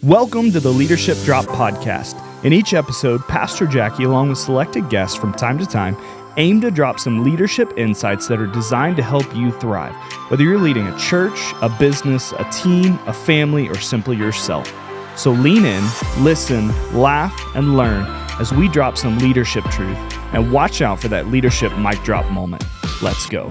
Welcome to the Leadership Drop Podcast. In each episode, Pastor Jackie, along with selected guests from time to time, aim to drop some leadership insights that are designed to help you thrive, whether you're leading a church, a business, a team, a family, or simply yourself. So lean in, listen, laugh, and learn as we drop some leadership truth, and watch out for that leadership mic drop moment. Let's go.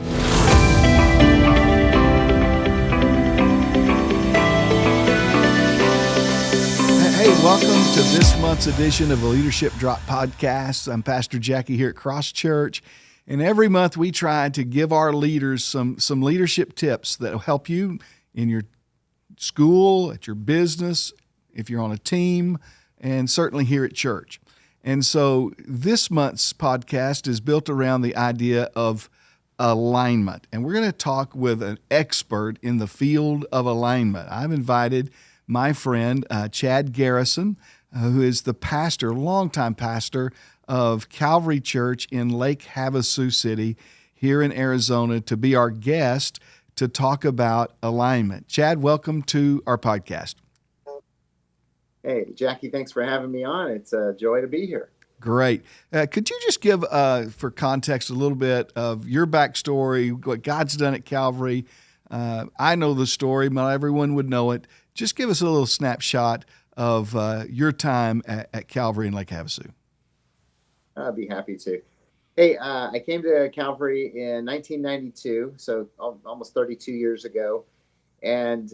Hey, welcome to this month's edition of the Leadership Drop Podcast. I'm Pastor Jackie here at Cross Church, and every month we try to give our leaders some leadership tips that will help you in your school, at your business, if you're on a team, and certainly here at church. And so this month's podcast is built around the idea of alignment, and we're going to talk with an expert in the field of alignment. I've invited my friend, Chad Garrison, who is the pastor, longtime pastor of Calvary Church in Lake Havasu City here in Arizona, to be our guest to talk about alignment. Chad, welcome to our podcast. Hey, Jackie, thanks for having me on. It's a joy to be here. Great. Could you just give, for context, a little bit of your backstory, what God's done at Calvary? I know the story, but everyone would know it. Just give us a little snapshot of your time at Calvary in Lake Havasu. I'd be happy to. Hey, I came to Calvary in 1992, so almost 32 years ago. And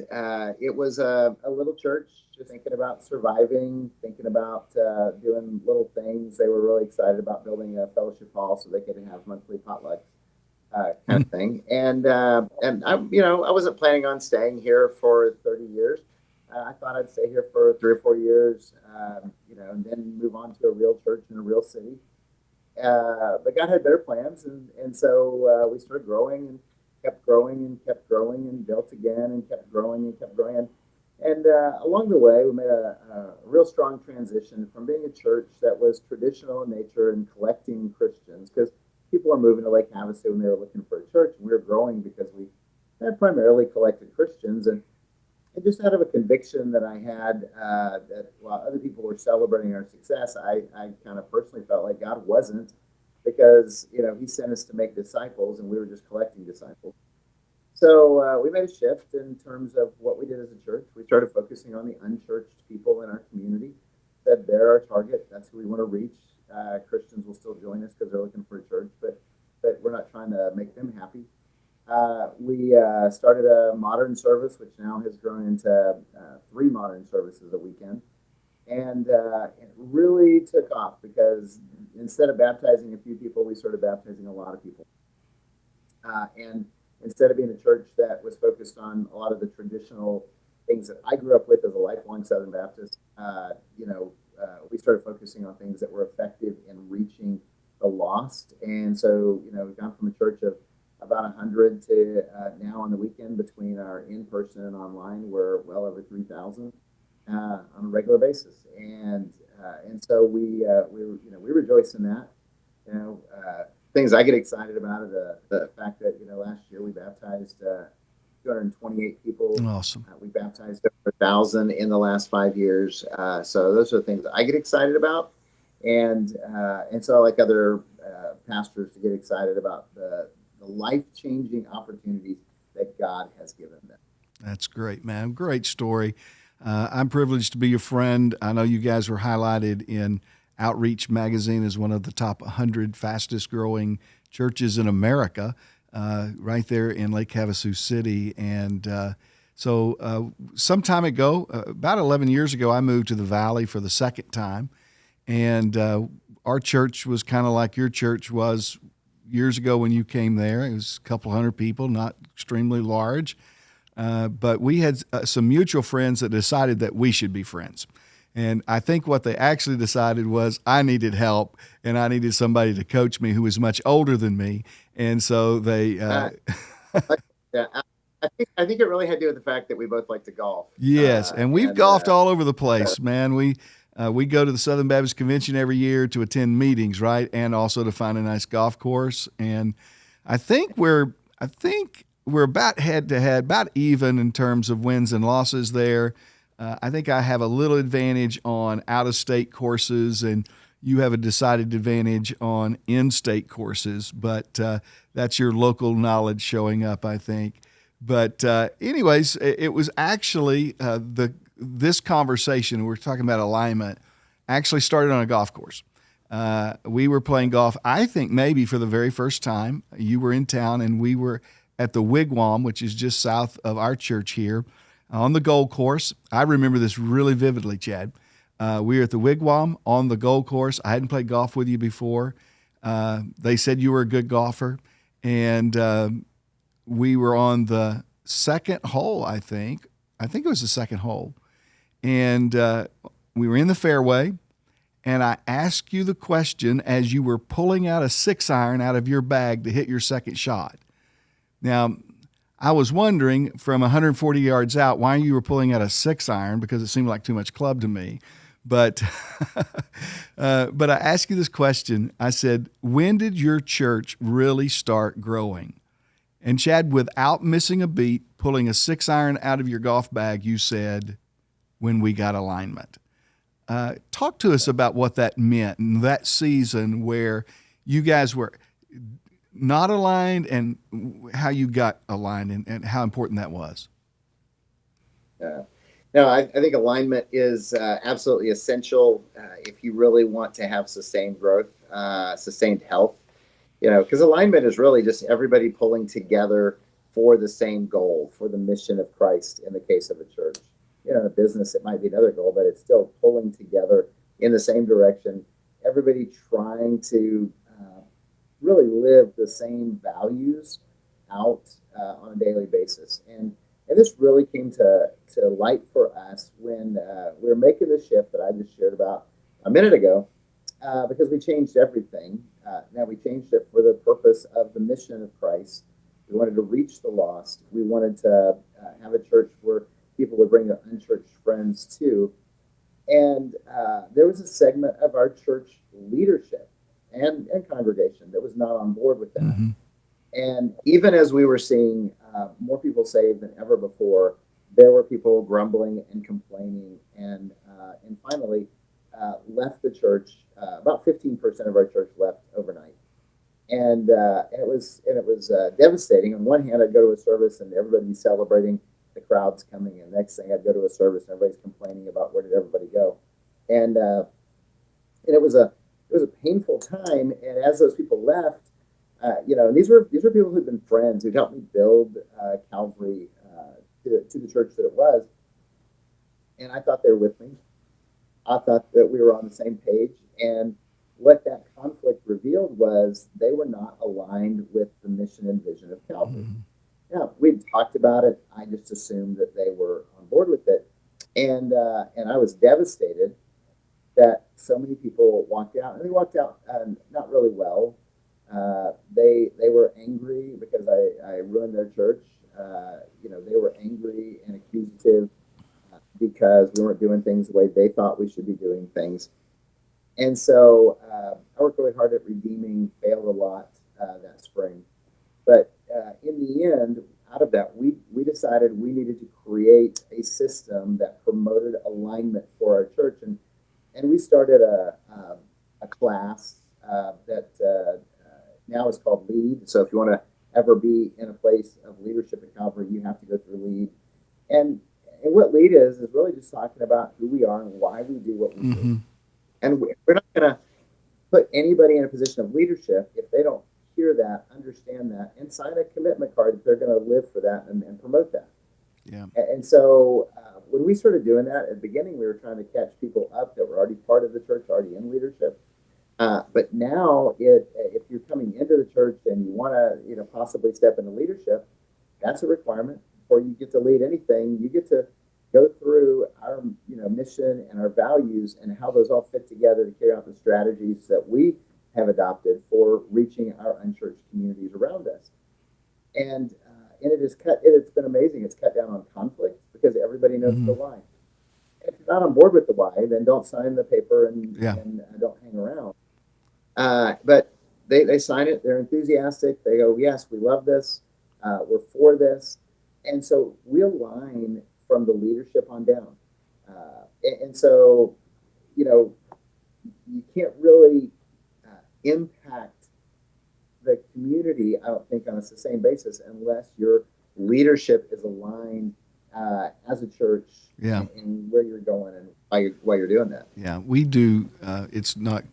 it was a little church, just thinking about surviving, thinking about doing little things. They were really excited about building a fellowship hall so they could have monthly potlucks. Kind of thing. And I wasn't planning on staying here for 30 years. I thought I'd stay here for 3 or 4 years, and then move on to a real church in a real city. But God had better plans. And so we started growing and kept growing and kept growing and built again and kept growing and kept growing. And along the way, we made a real strong transition from being a church that was traditional in nature and collecting Christians, because people are moving to Lake Havasu and they were looking for a church, and we were growing because we had primarily collected Christians. And just out of a conviction that I had that while other people were celebrating our success, I kind of personally felt like God wasn't, because He sent us to make disciples and we were just collecting disciples. So we made a shift in terms of what we did as a church. We started focusing on the unchurched people in our community. Said they're our target. That's who we want to reach. Christians will still join us because they're looking for a church, but we're not trying to make them happy. We started a modern service, which now has grown into 3 modern services a weekend. And it really took off because instead of baptizing a few people, we started baptizing a lot of people. And instead of being a church that was focused on a lot of the traditional things that I grew up with as a lifelong Southern Baptist, we started focusing on things that were effective in reaching the lost. And so, we've gone from a church of about 100 to now on the weekend, between our in-person and online, we're well over 3,000 on a regular basis. And so we rejoice in that. Things I get excited about are the fact that, last year we baptized 228 people. Awesome. We baptized over 1,000 in the last 5 years. So those are the things I get excited about. And so I like other pastors to get excited about the life-changing opportunities that God has given them. That's great, man. Great story. I'm privileged to be your friend. I know you guys were highlighted in Outreach magazine as one of the top 100 fastest growing churches in America, right there in Lake Havasu City. And so some time ago, about 11 years ago, I moved to the Valley for the second time. And our church was kind of like your church was years ago when you came there. It was a couple hundred people, not extremely large. But we had some mutual friends that decided that we should be friends. And I think what they actually decided was I needed help and I needed somebody to coach me who was much older than me. And so they... Yeah, I think it really had to do with the fact that we both like to golf. Yes, and we've golfed all over the place, man. We go to the Southern Baptist Convention every year to attend meetings, right, and also to find a nice golf course. And I think we're about head to head, about even in terms of wins and losses there. I think I have a little advantage on out-of-state courses, and you have a decided advantage on in-state courses, but that's your local knowledge showing up, I think. But anyways, it was actually this conversation, we're talking about alignment, actually started on a golf course. We were playing golf, I think maybe for the very first time. You were in town, and we were at the Wigwam, which is just south of our church here, on the Gold Course. I remember this really vividly, Chad. We were at the Wigwam on the Gold Course. I hadn't played golf with you before. They said you were a good golfer, and we were on the second hole, I think. I think it was the second hole. And we were in the fairway, and I asked you the question as you were pulling out a 6-iron out of your bag to hit your second shot. Now, I was wondering from 140 yards out why you were pulling out a 6-iron, because it seemed like too much club to me. But but I asked you this question. I said, when did your church really start growing? And Chad, without missing a beat, pulling a 6-iron out of your golf bag, you said, when we got alignment. Talk to us about what that meant in that season where you guys were not aligned, and how you got aligned, and how important that was. No, I think alignment is absolutely essential if you really want to have sustained growth, sustained health. Because alignment is really just everybody pulling together for the same goal, for the mission of Christ in the case of a church. In a business, it might be another goal, but it's still pulling together in the same direction. Everybody trying to really live the same values out on a daily basis. And this really came to light for us when we were making the shift that I just shared about a minute ago, because we changed everything. Now we changed it for the purpose of the mission of Christ. We wanted to reach the lost. We wanted to have a church where people would bring their unchurched friends to. And there was a segment of our church leadership and congregation that was not on board with that. Mm-hmm. And even as we were seeing more people saved than ever before, there were people grumbling and complaining, and finally left the church. About 15% of our church left overnight, and it was devastating. On one hand, I'd go to a service and everybody's celebrating, the crowd's coming, and next thing I'd go to a service and everybody's complaining about where did everybody go, and it was a painful time. And as those people left, and these were people who'd been friends, who'd helped me build Calvary to the church that it was. And I thought they were with me. I thought that we were on the same page. And what that conflict revealed was they were not aligned with the mission and vision of Calvary. Mm-hmm. Now, we'd talked about it. I just assumed that they were on board with it. And I was devastated that so many people walked out. And they walked out not really well. They were angry because I ruined their church. They were angry and accusative because we weren't doing things the way they thought we should be doing things. And so I worked really hard at redeeming, failed a lot that spring. But in the end, out of that, we decided we needed to create a system that promoted alignment for our church. And we started a class that now is called Lead. So if you want to ever be in a place of leadership at Calvary, you have to go through Lead. And what Lead is really just talking about who we are and why we do what we mm-hmm. do. And we're not going to put anybody in a position of leadership if they don't hear that, understand that, and sign a commitment card that they're going to live for that and promote that. Yeah. And so when we started doing that, at the beginning, we were trying to catch people up that were already part of the church, already in leadership. But now, if you're coming into the church and you want to, possibly step into leadership, that's a requirement. Before you get to lead anything, you get to go through our, mission and our values and how those all fit together to carry out the strategies that we have adopted for reaching our unchurched communities around us. And it's been amazing. It's cut down on conflict because everybody knows mm-hmm. the why. If you're not on board with the why, then don't sign the paper and don't hang around. But they sign it. They're enthusiastic. They go, yes, we love this. We're for this. And so we align from the leadership on down. And so, you can't really impact the community, I don't think, on a sustained basis unless your leadership is aligned as a church, and where you're going and why you're doing that. Yeah, we do. It's not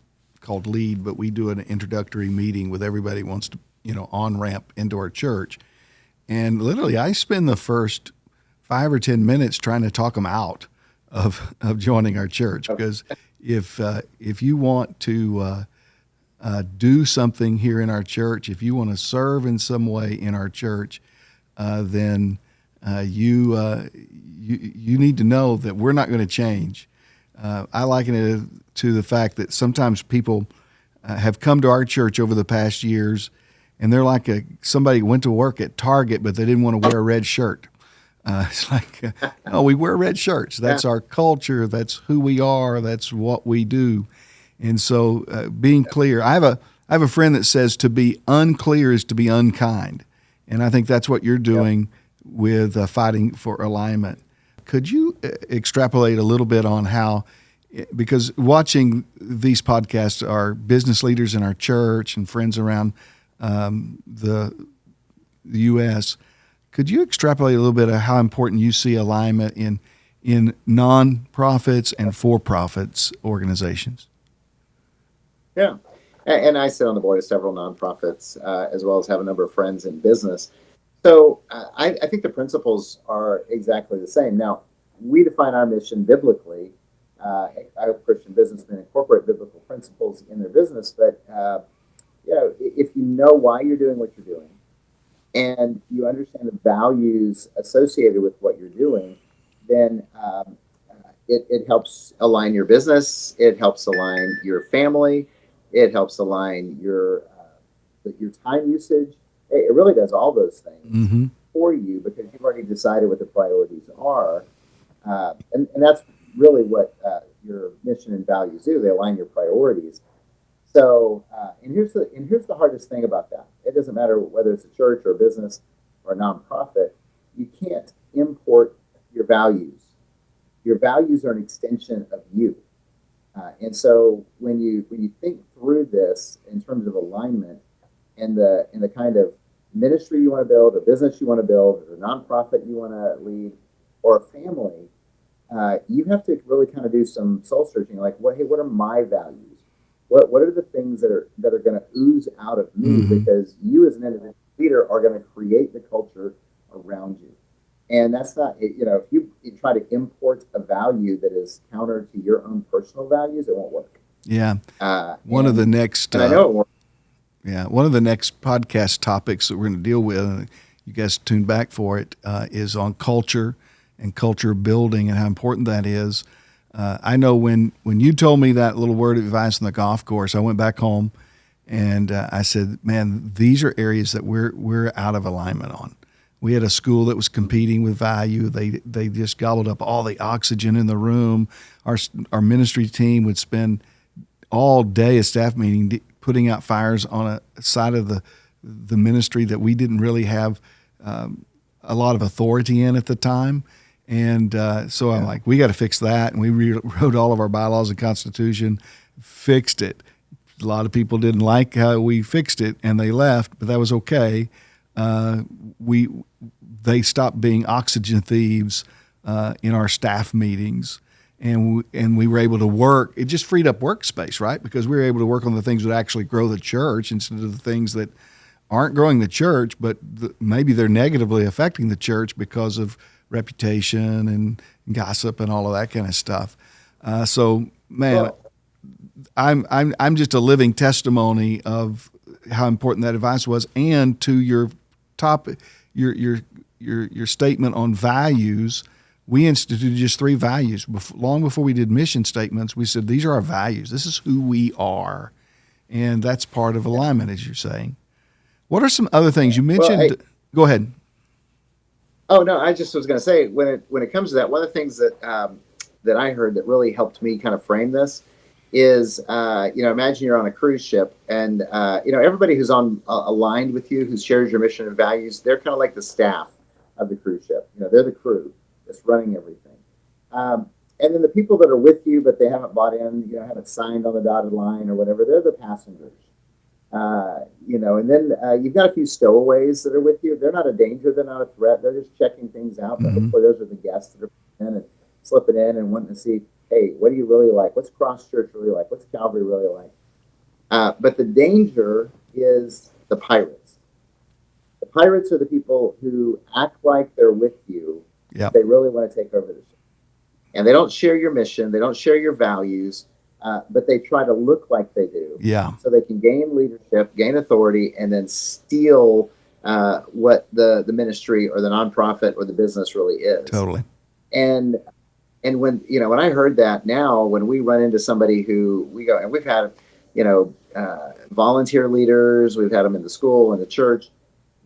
called lead, but we do an introductory meeting with everybody who wants to, on ramp into our church. And literally, I spend the first 5 or 10 minutes trying to talk them out of joining our church, because if you want to do something here in our church, if you want to serve in some way in our church, then you need to know that we're not going to change. I liken it to the fact that sometimes people have come to our church over the past years, and they're like somebody went to work at Target, but they didn't want to wear a red shirt. It's like, no, we wear red shirts. That's our culture. That's who we are. That's what we do. And so being clear, I have a friend that says to be unclear is to be unkind. And I think that's what you're doing with fighting for alignment. Could you extrapolate a little bit on how, because watching these podcasts are business leaders in our church and friends around the U.S., could you extrapolate a little bit of how important you see alignment in non-profits and for-profits organizations? Yeah. And I sit on the board of several nonprofits, as well as have a number of friends in business. So I think the principles are exactly the same. Now, we define our mission biblically. I hope Christian businessmen incorporate biblical principles in their business, but if you know why you're doing what you're doing, and you understand the values associated with what you're doing, then it helps align your business. It helps align your family. It helps align your time usage. It really does all those things for you, because you've already decided what the priorities are. And that's really what your mission and values do. They align your priorities. So, and here's the hardest thing about that. It doesn't matter whether it's a church or a business or a nonprofit. You can't import your values. Your values are an extension of you. And so when you think through this in terms of alignment and the kind of ministry you want to build, or business you want to build, or a nonprofit you want to lead, or a family, you have to really kind of do some soul searching. Like, what are my values? What are the things that are going to ooze out of me? Because you as an individual leader are going to create the culture around you. And that's not, if you try to import a value that is counter to your own personal values, it won't work. Yeah. One of the next podcast topics that we're going to deal with, and you guys tune back for it, is on culture and culture building and how important that is. I know when you told me that little word of advice on the golf course, I went back home and I said, man, these are areas that we're out of alignment on. We had a school that was competing with value. They just gobbled up all the oxygen in the room. Our ministry team would spend all day at staff meeting putting out fires on a side of the ministry that we didn't really have a lot of authority in at the time. And so I'm like, we got to fix that. And we rewrote all of our bylaws and constitution, fixed it. A lot of people didn't like how we fixed it, and they left, but that was okay. They stopped being oxygen thieves in our staff meetings, and we were able to work. It just freed up workspace, right? Because we were able to work on the things that actually grow the church instead of the things that aren't growing the church, but maybe they're negatively affecting the church because of reputation and gossip and all of that kind of stuff. So, man, I'm just a living testimony of how important that advice was, and to your topic, your statement on values. We instituted just 3 values. Long before we did mission statements, we said, these are our values. This is who we are. And that's part of alignment, as you're saying. What are some other things you mentioned? Go ahead. Oh, no, I just was going to say, when it comes to that, one of the things that I heard that really helped me kind of frame this is, imagine you're on a cruise ship, and, everybody who's aligned with you, who shares your mission and values, they're kind of like the staff of the cruise ship. They're the crew that's running everything. And then the people that are with you, but they haven't bought in, haven't signed on the dotted line or whatever, they're the passengers. And then you've got a few stowaways that are with you. They're not a danger. They're not a threat. They're just checking things out. But hopefully those are the guests that are in and slipping in and wanting to see, hey, what do you really like? What's Cross Church really like? What's Calvary really like? But the danger is the pirates. The pirates are the people who act like they're with you. Yep. They really want to take over the ship. And they don't share your mission. They don't share your values. But they try to look like they do. Yeah. So they can gain leadership, gain authority, and then steal what the ministry or the nonprofit or the business really is. Totally. And when I heard that, now when we run into somebody who we go, and we've had volunteer leaders, we've had them in the school and the church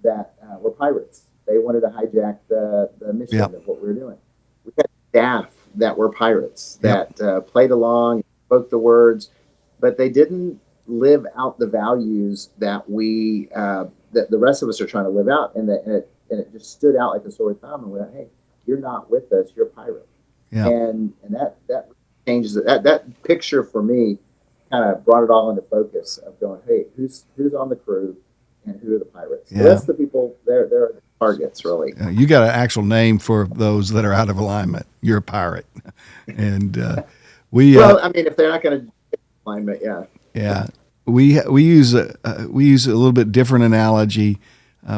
that were pirates. They wanted to hijack the mission of what we were doing. We had staff that were pirates that played along, spoke the words, but they didn't live out the values that that the rest of us are trying to live out, and it just stood out like a sore thumb. And we went, hey, you're not with us, you're a pirate. Yeah. And that changes it. That picture for me kind of brought it all into focus of going, hey, who's on the crew and who are the pirates? So that's the people. They're the targets, really. You got an actual name for those that are out of alignment. You're a pirate, and if they're not going to alignment, we use a little bit different analogy.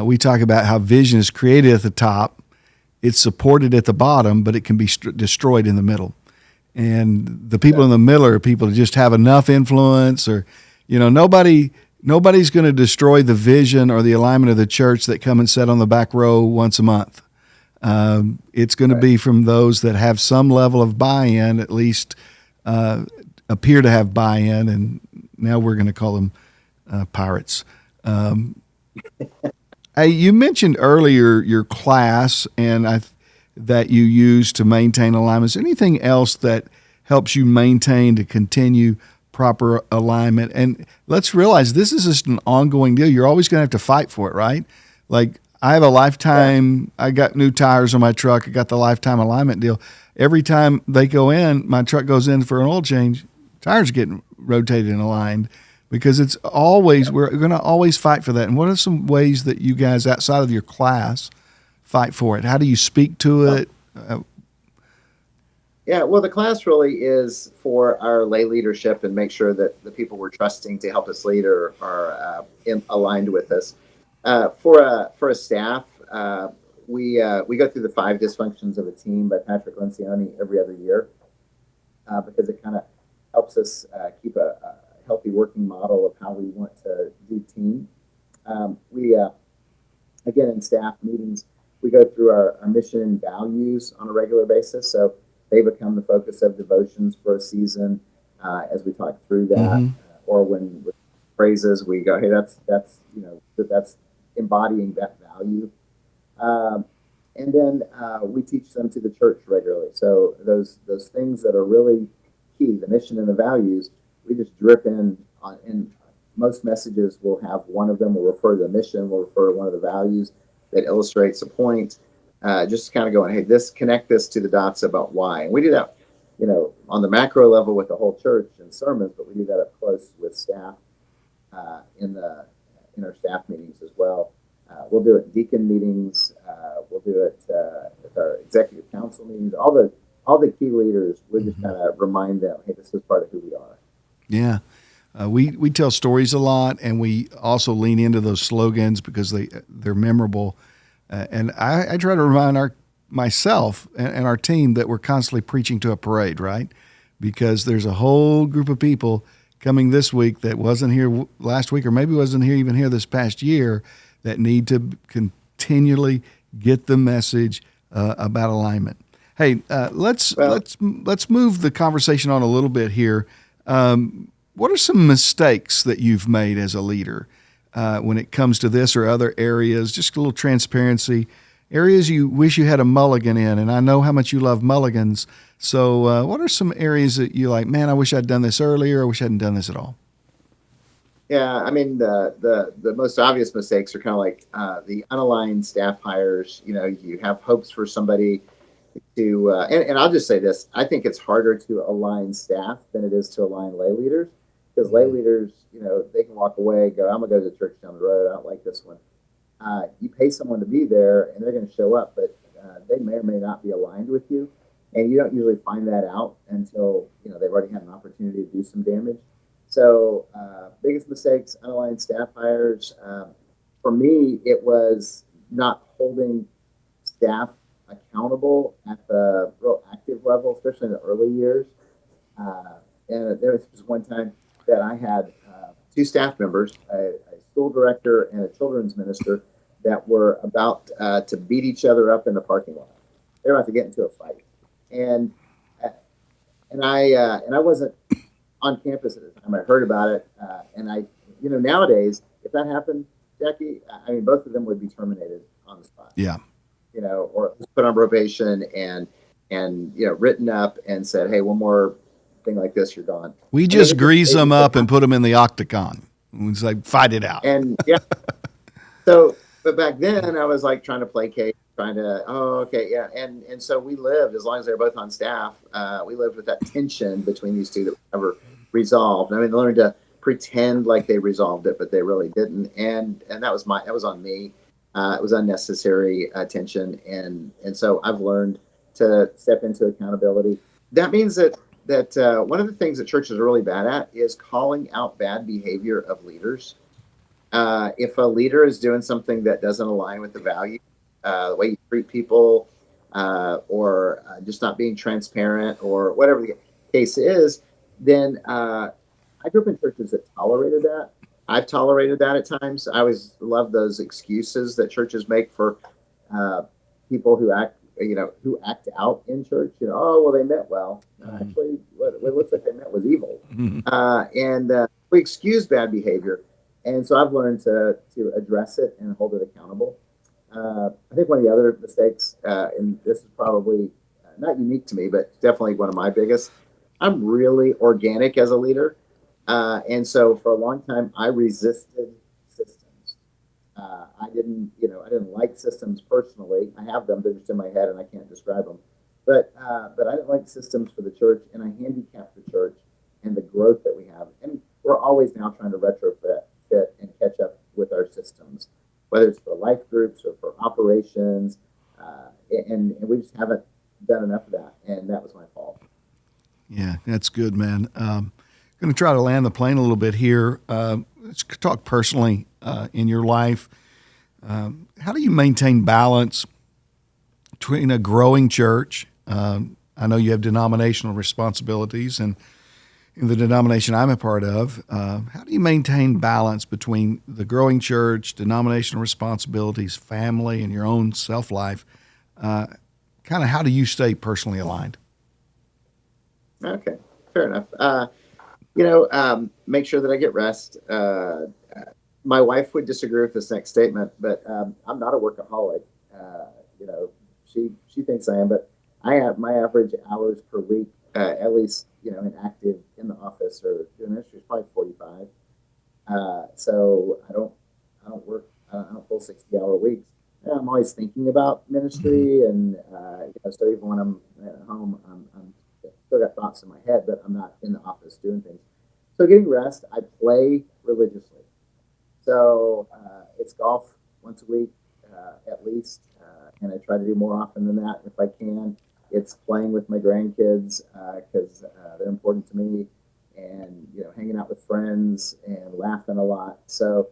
We talk about how vision is created at the top, it's supported at the bottom, but it can be destroyed in the middle. And the people in the middle are people that just have enough influence, or nobody's going to destroy the vision or the alignment of the church that come and sit on the back row once a month. It's going to be from those that have some level of buy-in, at least appear to have buy-in, and now we're going to call them pirates. You mentioned earlier your class and that you use to maintain alignment. Is there anything else that helps you maintain to continue proper alignment? And let's realize this is just an ongoing deal. You're always going to have to fight for it, right? Like I have a lifetime, I got new tires on my truck. I got the lifetime alignment deal. Every time they go in, my truck goes in for an oil change, tires are getting rotated and aligned because it's always, we're going to always fight for that. And what are some ways that you guys outside of your class fight for it? How do you speak to it? Well, the class really is for our lay leadership and make sure that the people we're trusting to help us lead are aligned with us. For a staff, we go through the 5 dysfunctions of a team by Patrick Lencioni every other year because it kind of helps us keep a healthy working model of how we want to do team. Again, in staff meetings, we go through our mission and values on a regular basis. So they become the focus of devotions for a season as we talk through that. Or when with phrases, we go, hey, that's embodying that value. And then we teach them to the church regularly. So those things that are really key, the mission and the values, we just drip in most messages will have one of them. We'll refer to the mission, we'll refer to one of the values that illustrates a point. Just kind of going, hey, connect this to the dots about why. And we do that, on the macro level with the whole church and sermons, but we do that up close with staff in our staff meetings as well. We'll do it in deacon meetings. We'll do it with our executive council meetings. All the key leaders, we just kind of remind them, hey, this is part of who we are. Yeah. We tell stories a lot, and we also lean into those slogans because they're memorable. And I try to remind myself and our team that we're constantly preaching to a parade, right? Because there's a whole group of people coming this week that wasn't here last week or maybe wasn't here even here this past year that need to continually get the message about alignment. Hey, let's move the conversation on a little bit here. What are some mistakes that you've made as a leader when it comes to this or other areas? Just a little transparency. Areas you wish you had a mulligan in, and I know how much you love mulligans. So what are some areas that you like, man, I wish I'd done this earlier, I wish I hadn't done this at all? Yeah, I mean, the most obvious mistakes are kind of like the unaligned staff hires. You have hopes for somebody, and I'll just say this: I think it's harder to align staff than it is to align lay leaders, because lay leaders, they can walk away, go, I'm gonna go to the church down the road. I don't like this one. You pay someone to be there, and they're going to show up, but they may or may not be aligned with you, and you don't usually find that out until they've already had an opportunity to do some damage. So, biggest mistakes, unaligned staff hires. For me, it was not holding staff accountable at the real active level, especially in the early years. And there was just one time that I had two staff members, a school director and a children's minister, that were about to beat each other up in the parking lot. They were about to get into a fight, and I wasn't on campus at the time. I heard about it, and nowadays, if that happened, Jackie, I mean, both of them would be terminated on the spot. Yeah. Or put on probation and written up and said, hey, one more thing like this, you're gone. We just grease them up and put them in the octagon. It's like, fight it out. And yeah. So, but back then I was like trying to placate, and so we lived, as long as they were both on staff, we lived with that tension between these two that never resolved. I mean, they learned to pretend like they resolved it, but they really didn't. And that was on me. It was unnecessary tension, and so I've learned to step into accountability. That means that one of the things that churches are really bad at is calling out bad behavior of leaders. If a leader is doing something that doesn't align with the value, the way you treat people, or just not being transparent, or whatever the case is, then I grew up in churches that tolerated that. I've tolerated that at times. I always love those excuses that churches make for people who act out in church. Oh, well, they meant well. Actually, what it looks like they meant was evil. And we excuse bad behavior. And so I've learned to address it and hold it accountable. I think one of the other mistakes, and this is probably not unique to me, but definitely one of my biggest, I'm really organic as a leader. And so for a long time, I resisted systems. I didn't like systems personally. I have them, they're just in my head and I can't describe them. But I didn't like systems for the church, and I handicapped the church and the growth that we have. And we're always now trying to retrofit and catch up with our systems, whether it's for life groups or for operations. And we just haven't done enough of that. And that was my fault. Yeah, that's good, man. Going to try to land the plane a little bit here. Let's talk personally in your life. How do you maintain balance between a growing church? I know you have denominational responsibilities, and in the denomination I'm a part of, how do you maintain balance between the growing church, denominational responsibilities, family, and your own self-life? Kind of how do you stay personally aligned? Okay, fair enough. Make sure that I get rest. My wife would disagree with this next statement, but I'm not a workaholic. She thinks I am, but I have my average hours per week, at least, inactive in the office or doing ministry is probably 45. So I don't work, I don't pull 60-hour weeks. I'm always thinking about ministry, and so even when I'm at home, I'm still got thoughts in my head, but I'm not in the office doing things. So getting rest, I play religiously. So it's golf once a week at least, and I try to do more often than that if I can. It's playing with my grandkids because they're important to me, and hanging out with friends and laughing a lot. So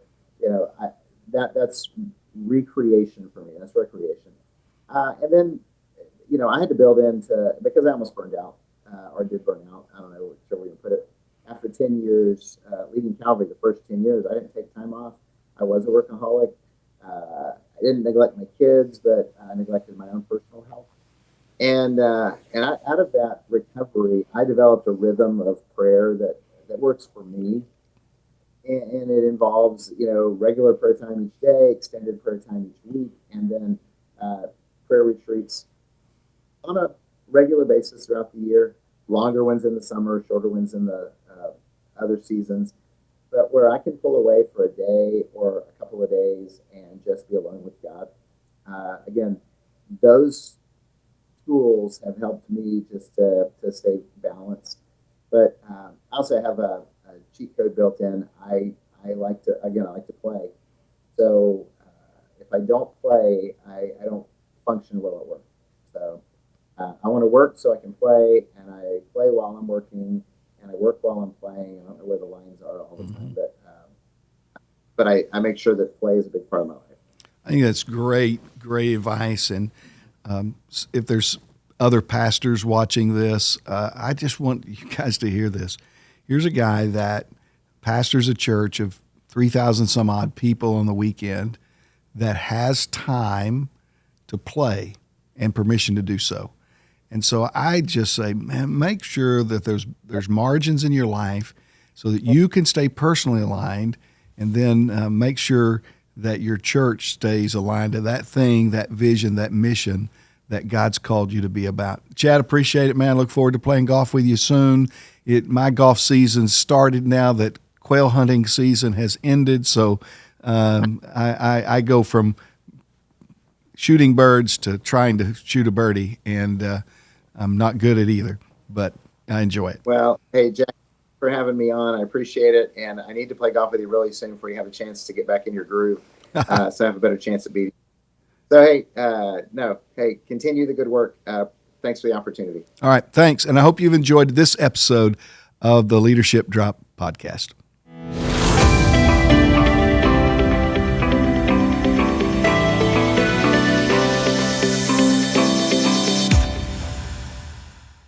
that's recreation for me. That's recreation. And then I had to build into, because I almost burned out or did burn out. I don't know whichever way you put it. After 10 years leading Calvary, the first 10 years, I didn't take time off. I was a workaholic. I didn't neglect my kids, but I neglected my own personal health. And out of that recovery, I developed a rhythm of prayer that works for me. And it involves, regular prayer time each day, extended prayer time each week, and then prayer retreats on a regular basis throughout the year. Longer ones in the summer, shorter ones in the other seasons, but where I can pull away for a day or a couple of days and just be alone with God. Again, those tools have helped me just to stay balanced. But I also have a cheat code built in. I like to play. So if I don't play, I don't function well at work. So I want to work so I can play, and I play while I'm working, and I work while I'm playing. I don't know where the lines are all the time, but I make sure that play is a big part of my life. I think that's great advice. And if there's other pastors watching this, I just want you guys to hear this. Here's a guy that pastors a church of 3,000 some odd people on the weekend that has time to play and permission to do so. And so I just say, man, make sure that there's margins in your life so that you can stay personally aligned, and then make sure that your church stays aligned to that thing, that vision, that mission that God's called you to be about. Chad, appreciate it, man. Look forward to playing golf with you soon. My golf season started now that quail hunting season has ended, so I go from shooting birds to trying to shoot a birdie, and I'm not good at either, but I enjoy it. Well, hey, Jack, for having me on. I appreciate it, and I need to play golf with you really soon before you have a chance to get back in your groove, so I have a better chance of beating. So, hey, continue the good work. Thanks for the opportunity. All right, thanks, and I hope you've enjoyed this episode of the Leadership Drop podcast.